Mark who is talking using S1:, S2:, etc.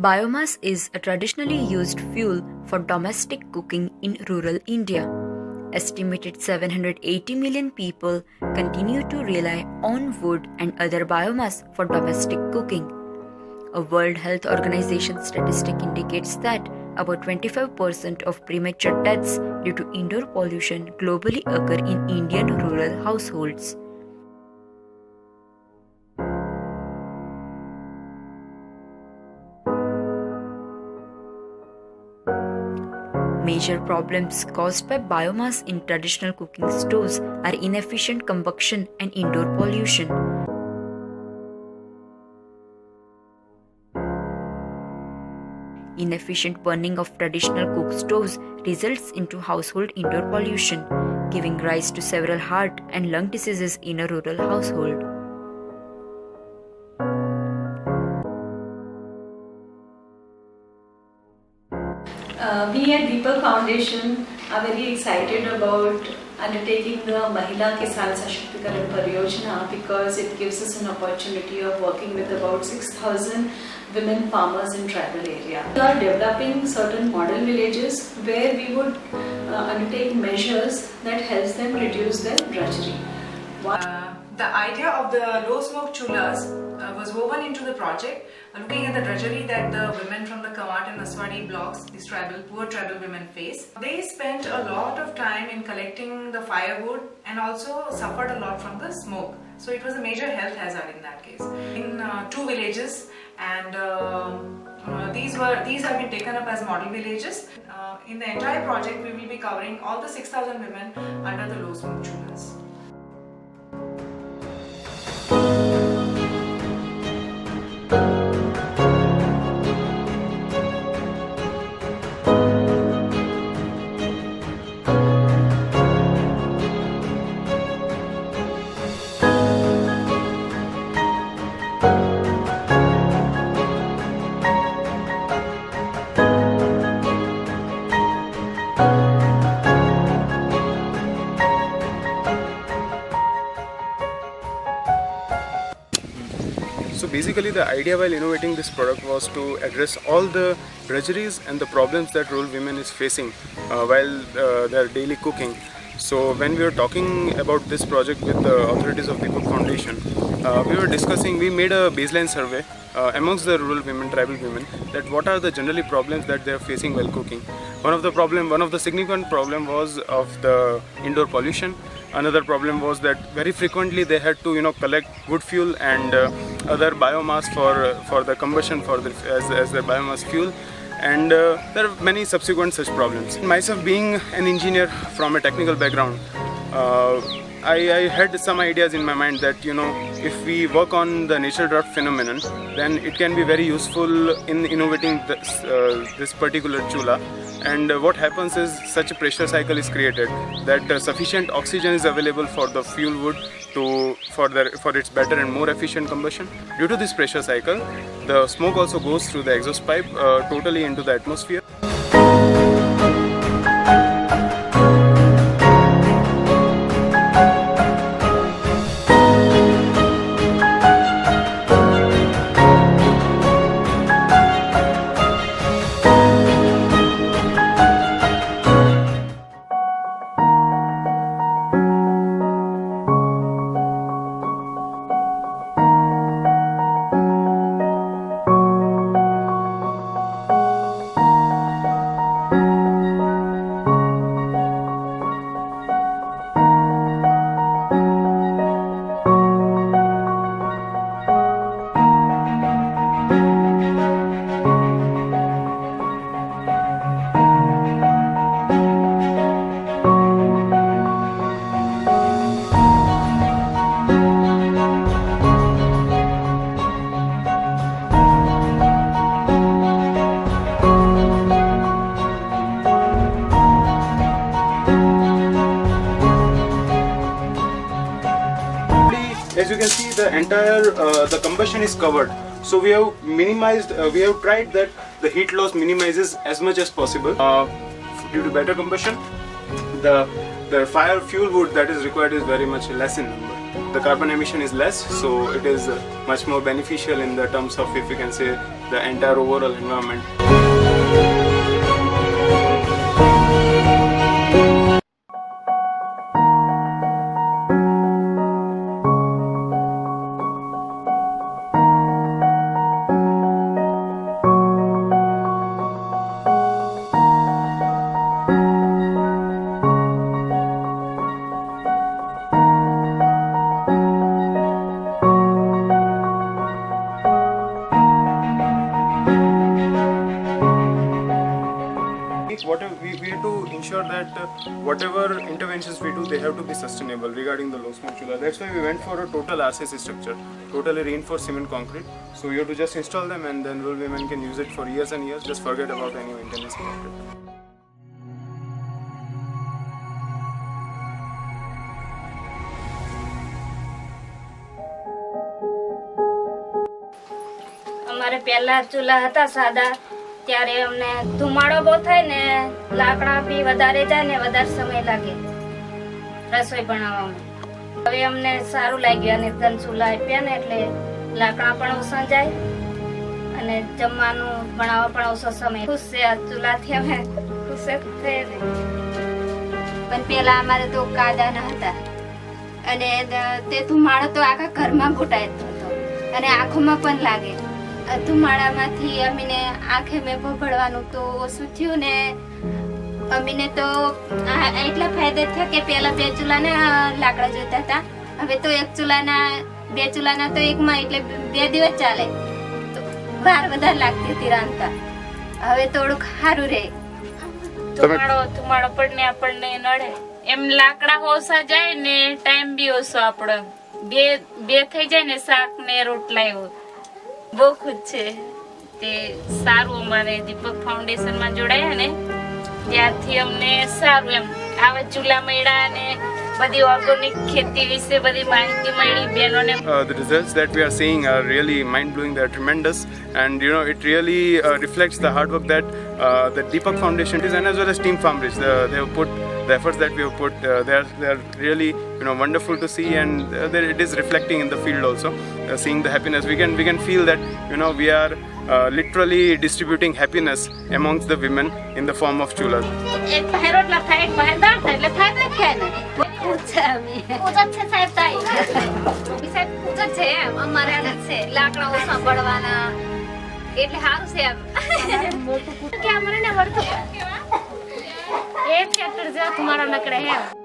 S1: Biomass is a traditionally used fuel for domestic cooking in rural India. Estimated 780 million people continue to rely on wood and other biomass for domestic cooking. A World Health Organization statistic indicates that about 25% of premature deaths due to indoor pollution globally occur in Indian rural households. Major problems caused by biomass in traditional cooking stoves are inefficient combustion and indoor pollution. Inefficient burning of traditional cook stoves results into household indoor pollution, giving rise to several heart and lung diseases in a rural household.
S2: We at Deepak Foundation are very excited about undertaking the Mahila Kisan Sashktikaran Pariyojana because it gives us an opportunity of working with about 6,000 women farmers in tribal area. We are developing certain model villages where we would undertake measures that helps them reduce their drudgery.
S3: The idea of the low smoke chulas was woven into the project, looking at the drudgery that the women from the Kawat and Aswadi blocks, these poor tribal women face. They spent a lot of time in collecting the firewood and also suffered a lot from the smoke. So it was a major health hazard in that case. In 2 villages, and these have been taken up as model villages. In the entire project, we will be covering all the 6,000 women under the low smoke chulas.
S4: So basically the idea while innovating this product was to address all the drudgeries and the problems that rural women is facing while their daily cooking. So when we were talking about this project with the authorities of the Deepak Foundation, we made a baseline survey amongst the rural women, tribal women, that what are the generally problems that they are facing while cooking. One of the significant problem was of the indoor pollution. Another problem was that very frequently they had to collect wood fuel and other biomass for the combustion as their biomass fuel, and there are many subsequent such problems. Myself being an engineer from a technical background, I had some ideas in my mind that if we work on the natural drought phenomenon, then it can be very useful in innovating this particular chula. And what happens is such a pressure cycle is created that sufficient oxygen is available for the fuel wood for its better and more efficient combustion. Due to this pressure cycle, the smoke also goes through the exhaust pipe totally into the atmosphere. As you can see, the entire the combustion is covered. So we have minimized, we have tried that the heat loss minimizes as much as possible. Due to better combustion, the fire fuel wood that is required is very much less in number. the carbon emission is less, so it is much more beneficial in the terms of, if you can say, the entire overall environment. Whatever we have to ensure that whatever interventions we do, they have to be sustainable regarding the low smoke chula. That's why we went for a total RCC structure, totally reinforced cement concrete. So you have to just install them, and then rural women can use it for years and years. Just forget about any maintenance about it.
S5: અમારે પહેલા ચૂલા હતા સાદા ત્યારે અમને ધુમાડો બહુ થાય ને લાકડા બી વધારે જાય ને વધારે સમય લાગે રસોઈ બનાવવામાં. હવે અમને સારું લાગ્યું અને ધન ચૂલા આપ્યા ને એટલે લાકડા પણ ઓછા જાય અને જમવાનું બનાવવા પણ ઓછો સમય. ખુશ છે આ ચૂલાથી અમે ખુશ છે ને.
S6: પણ પેલા અમારે તો કાદા ન હતા અને તે ધુમાડો તો આખા ઘરમાં ઘૂંટાતો હતો અને આંખોમાં પણ લાગે. ધુમાડામાંથી અમીને આંખે મેં ભભળવાનું તો ઓછું થયું ને અમીને તો એટલા ફાયદા થયા કે પેલા 2 ચૂલાના લાકડા જોઈતા હતા, હવે તો 1 ચૂલાના 2 ચૂલાના તો એકમાં એટલે 2 દિવસ ચાલે. તો વાર વધારે લાગતી હતી રાંધતા, હવે થોડુંક સારું રહે.
S5: ધુમાડો પડને આપણને નડે એમ લાકડા ઓછા જાય ને ટાઈમ બી ઓછો આપણો બે થઈ જાય ને શાક ને રોટલા એવું. બહુ ખુશ છે તે સારું. અમારે દીપક ફાઉન્ડેશનમાં જોડાયા ને ત્યારથી અમને સારું એમ આવા ચૂલા મળ્યા અને બધી ઓર્ગેનિક ખેતી વિશે બધી માહિતી મળી બહેનોને.
S4: The results that we are seeing are really mind-blowing. They are tremendous, and it really reflects the hard work that the Deepak Foundation is, and as well as Team Farmbridge. They have put the efforts that we have put. They are really wonderful to see, and it is reflecting in the field also. Seeing the happiness, we can feel that we are literally distributing happiness amongst the women in the form of chulas.
S5: એક ભાઈ રોટલા થાય એક ભાઈ દાળ થાય એટલે થાય ને ખાય ને. પૂજા છે સાહેબ થાય સાહેબ પૂજા છે એમ અમારે છે લાકડા ઓછા પડવાના એટલે સારું છે એમ કે અમારે ને વર્તો એ થિયેટર જેવા તમારા નકડે એમ